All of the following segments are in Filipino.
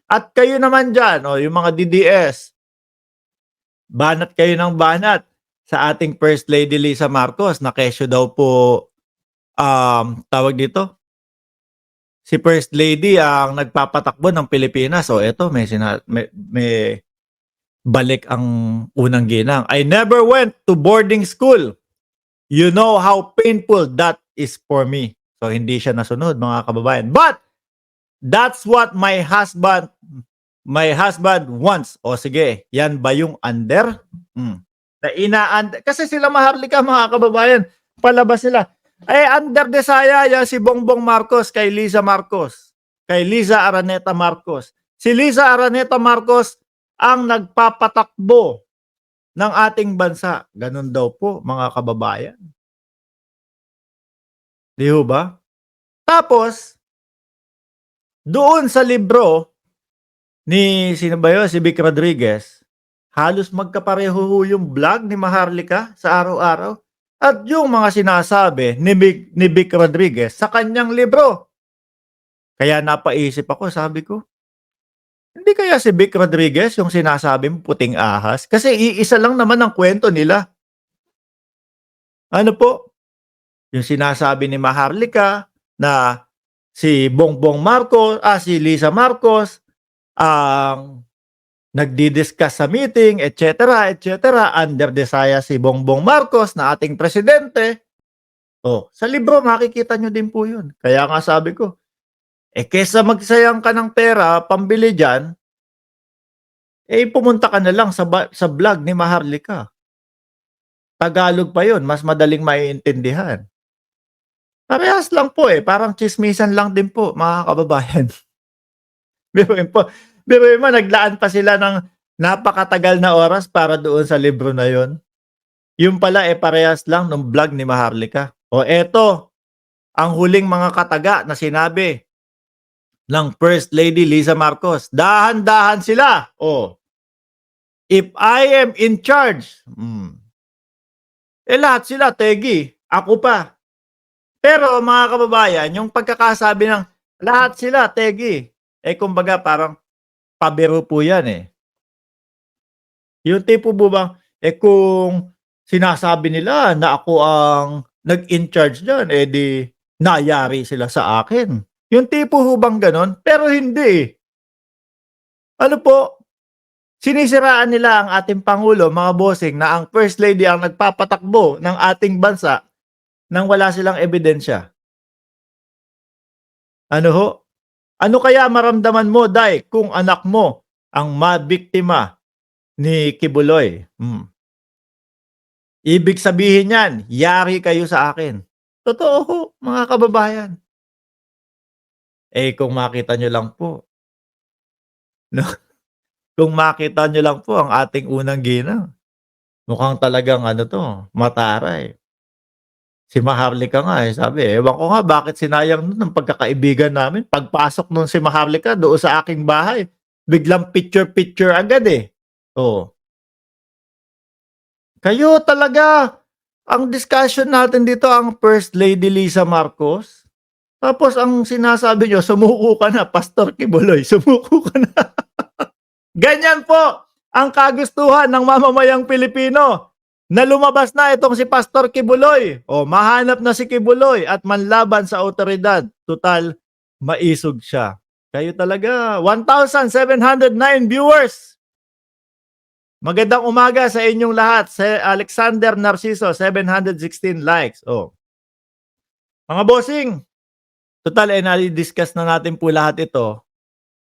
At kayo naman diyan, yung mga DDS, banat kayo ng banat sa ating First Lady Lisa Marcos na kesyo daw po, tawag dito, si First Lady ang nagpapatakbo ng Pilipinas. O eto may balik ang unang ginang. I never went to boarding school. You know how painful that is for me. So hindi siya nasunod, mga kababayan. But that's what my husband wants. O sige, yan ba yung under? Na kasi sila Maharlika, mga kababayan, palabas sila. Under Desaya yan si Bongbong Marcos kay Liza Marcos. Kay Liza Araneta Marcos. Si Liza Araneta Marcos ang nagpapatakbo ng ating bansa. Ganun daw po, mga kababayan. Di ba? Tapos, doon sa libro ni, sino ba yun? Si Vic Rodriguez, halos magkapareho yung vlog ni Maharlika sa araw-araw. At yung mga sinasabi ni Vic Rodriguez sa kanyang libro. Kaya napaisip ako, sabi ko, hindi kaya si Vic Rodriguez yung sinasabing puting ahas? Kasi iisa lang naman ang kwento nila. Ano po? Yung sinasabi ni Maharlika na si Bongbong Marcos, si Liza Marcos, ang nagdi-discuss sa meeting, etc., under Desaya si Bongbong Marcos na ating presidente. Sa libro makikita nyo din po yun. Kaya nga sabi ko, kesa magsayang ka ng pera, pambili dyan, pumunta ka na lang sa vlog ni Maharlika. Tagalog pa yun, mas madaling maiintindihan. Parehas lang po parang chismisan lang din po, mga kababayan. Biruin mo, naglaan pa sila ng napakatagal na oras para doon sa libro na yon. Yung pala parehas lang ng vlog ni Maharlika. Eto, ang huling mga kataga na sinabi ng First Lady Liza Marcos. Dahan-dahan sila. If I am in charge, lahat sila, tegi, ako pa. Pero mga kababayan, yung pagkakasabi ng lahat sila, tegi, kumbaga parang pabiro po yan Yung tipo po bang, kung sinasabi nila na ako ang nag-in-charge dyan, di nayari sila sa akin. Yung tipo hubang ganon, pero hindi. Ano po, sinisiraan nila ang ating Pangulo, mga bossing, na ang First Lady ang nagpapatakbo ng ating bansa nang wala silang ebidensya. Ano ho? Ano kaya maramdaman mo, Day, kung anak mo ang mabiktima ni Kibuloy? Ibig sabihin yan, yari kayo sa akin. Totoo ho, mga kababayan. Kung makita nyo lang po. No? Kung makita nyo lang po ang ating unang ginang. Mukhang talagang mataray. Si Maharlika nga sabi, ewan ko nga bakit sinayang nun ang pagkakaibigan namin. Pagpasok nun si Maharlika doon sa aking bahay, biglang picture-picture agad Kayo talaga, ang discussion natin dito ang First Lady Liza Marcos. Tapos ang sinasabi nyo, sumuko ka na, Pastor Kibuloy, sumuko ka na. Ganyan po ang kagustuhan ng mamamayang Pilipino na lumabas na itong si Pastor Kibuloy. Mahanap na si Kibuloy at manlaban sa otoridad. Total, maisog siya. Kayo talaga, 1,709 viewers. Magandang umaga sa inyong lahat. Si Alexander Narciso, 716 likes. Mga bossing, total na-discuss na natin po lahat ito.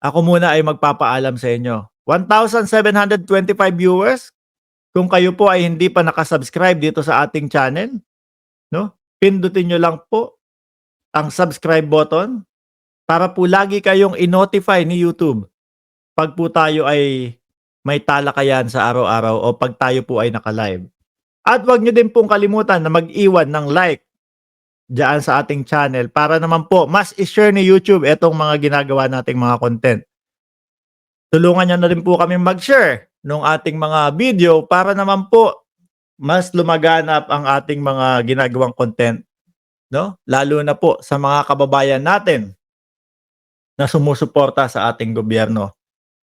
Ako muna ay magpapaalam sa inyo. 1,725 viewers. Kung kayo po ay hindi pa nakasubscribe dito sa ating channel, pindutin nyo lang po ang subscribe button para po lagi kayong i-notify ni YouTube pag po tayo ay may talakayan sa araw-araw o pag tayo po ay naka-live. At huwag nyo din pong kalimutan na mag-iwan ng like diyan sa ating channel para naman po mas i-share ni YouTube itong mga ginagawa nating mga content. Tulungan nyo na rin po kami mag-share ng ating mga video para naman po mas lumaganap ang ating mga ginagawang content, lalo na po sa mga kababayan natin na sumusuporta sa ating gobyerno.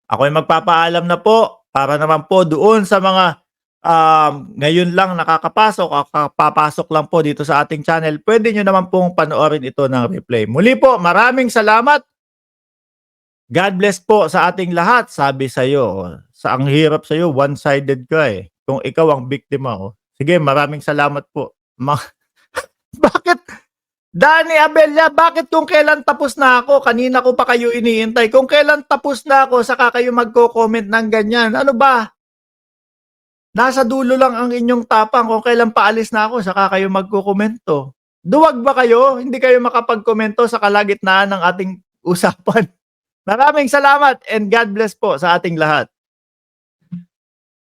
Ako'y magpapaalam na po para naman po doon sa mga, ngayon lang nakakapasok o kakapapasok lang po dito sa ating channel, puwede niyo naman pong panoorin ito ng replay. Muli po, maraming salamat. God bless po sa ating lahat. Sabi sa'yo, sa ang hirap sa'yo one-sided ka, eh, kung ikaw ang biktima, oh. Sige, maraming salamat po. Bakit Danny Abella, bakit kung kailan tapos na ako, kanina ko pa kayo iniintay, kung kailan tapos na ako saka kayo magko-comment ng ganyan, ano ba? Nasa dulo lang ang inyong tapang, kung kailan paalis na ako saka kayo magkokomento. Duwag ba kayo? Hindi kayo makapagkomento sa kalagitnaan ng ating usapan. Maraming salamat and God bless po sa ating lahat.